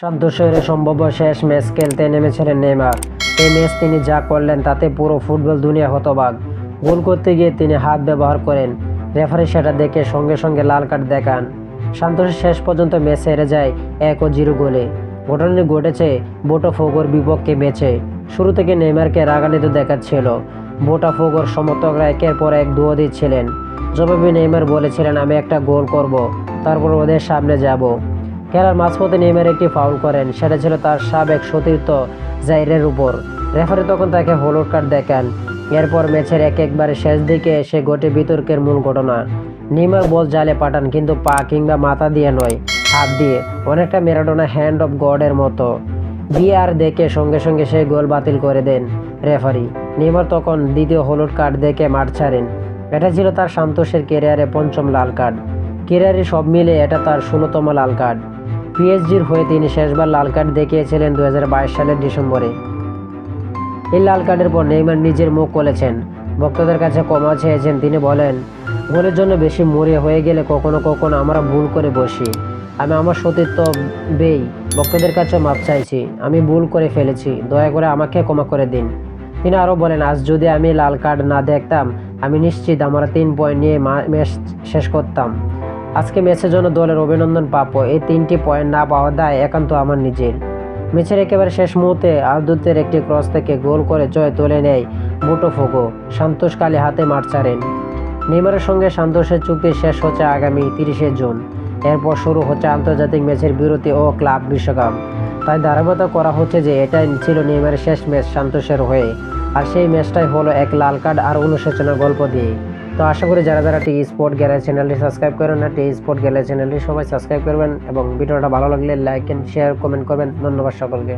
সান্তোসের সম্ভাব্য শেষ ম্যাচ খেলতে নেমেছিলেন নেইমার। এই ম্যাচ তিনি যা করলেন তাতে পুরো ফুটবল দুনিয়া হতবাক। গোল করতে গিয়ে তিনি হাত ব্যবহার করেন, রেফারি সেটা দেখে সঙ্গে সঙ্গে লাল কার্ড দেখান। সান্তোস শেষ পর্যন্ত ম্যাচ হেরে যায় 1-0 গোলে। ঘটনাটি ঘটেছে বোটাফোগোর বিপক্ষে ম্যাচে। শুরু থেকে নেইমারকে রাগান্বিত দেখাচ্ছিল। বোটাফোগোর সমর্থকরা একের পর এক দোয়া দিচ্ছিলেন। জবাবে নেইমার বলেছিলেন, আমি একটা গোল করব, তারপর ওদের সামনে যাব। খেলার মাঝপথে নেইমার একটি ফাউল করেন, সেটা ছিল তার সাবেক সতীর্থ জাইরের উপর। রেফারি তখন তাকে হলুদ কার্ড দেখান। এরপর ম্যাচের একেবারে শেষ দিকে এসে ঘটে বিতর্কের মূল ঘটনা। নেইমার বল জালে পাঠান, কিন্তু পা কিংবা মাথা দিয়ে নয়, হাত দিয়ে, অনেকটা ম্যারাডোনা হ্যান্ড অফ গডের মতো। ভিআর দেখে সঙ্গে সঙ্গে সেই গোল বাতিল করে দেন রেফারি। নেইমার তখন দ্বিতীয় হলুদ কার্ড দেখে মাঠ ছাড়েন। এটা ছিল তার সান্তোসের ক্যারিয়ারে পঞ্চম লাল কার্ড। ক্যারিয়ারে সব মিলে এটা তার 16তম লাল কার্ড। পিএসজির হয়ে তিনি শেষবার লাল কার্ড দেখিয়েছিলেন 2022 সালের ডিসেম্বরে। এই লাল কার্ডের পর নেইমার নিজের মুখ খুলেছেন, ভক্তদের কাছে ক্ষমা চেয়েছেন। তিনি বলেন, গোলের জন্য বেশি মরিয়া হয়ে গেলে কখনো কখনো আমরা ভুল করে বসি। আমি আমার সতীর্থ বেই ভক্তদের কাছে মাপ চাইছি। আমি ভুল করে ফেলেছি, দয়া করে আমাকে ক্ষমা করে দিন। তিনি আরও বলেন, আজ যদি আমি লাল কার্ড না দেখতাম, আমি নিশ্চিত আমরা 3 পয়েন্ট নিয়ে ম্যাচ শেষ করতাম। আজকে ম্যাচের জন্য দলের অভিনন্দন প্রাপ্য। এই 3টি পয়েন্ট না পাওয়ার দায় একান্ত আমার নিজের। ম্যাচের একেবারে শেষ মুহূর্তে আলদুতের একটি ক্রস থেকে গোল করে জয় তুলে নেয় বোটাফোগো। সান্তোস কালি হাতে মাঠ ছাড়েন। নেইমারের সঙ্গে সান্তোসের চুক্তি শেষ হচ্ছে আগামী 30শে জুন। এরপর শুরু হচ্ছে আন্তর্জাতিক ম্যাচের বিরতি ও ক্লাব বিশ্বকাপ। তাই ধারাবাহিকতা করা হচ্ছে যে এটাই ছিল নেইমারের শেষ ম্যাচ সান্তোসের হয়ে। আর সেই ম্যাচটাই হলো এক লাল কার্ড আর অনুশোচনার গল্প দিয়ে। তো আশা করি যারা টি স্পোর্ট গ্যালারি চ্যানেলটি সাবস্ক্রাইব করেন না, টি স্পোর্ট গ্যালারি চ্যানেলটি সবাই সাবস্ক্রাইব করবেন এবং ভিডিওটা ভালো লাগলে লাইক এন্ড শেয়ার কমেন্ট করবেন। ধন্যবাদ সকলকে।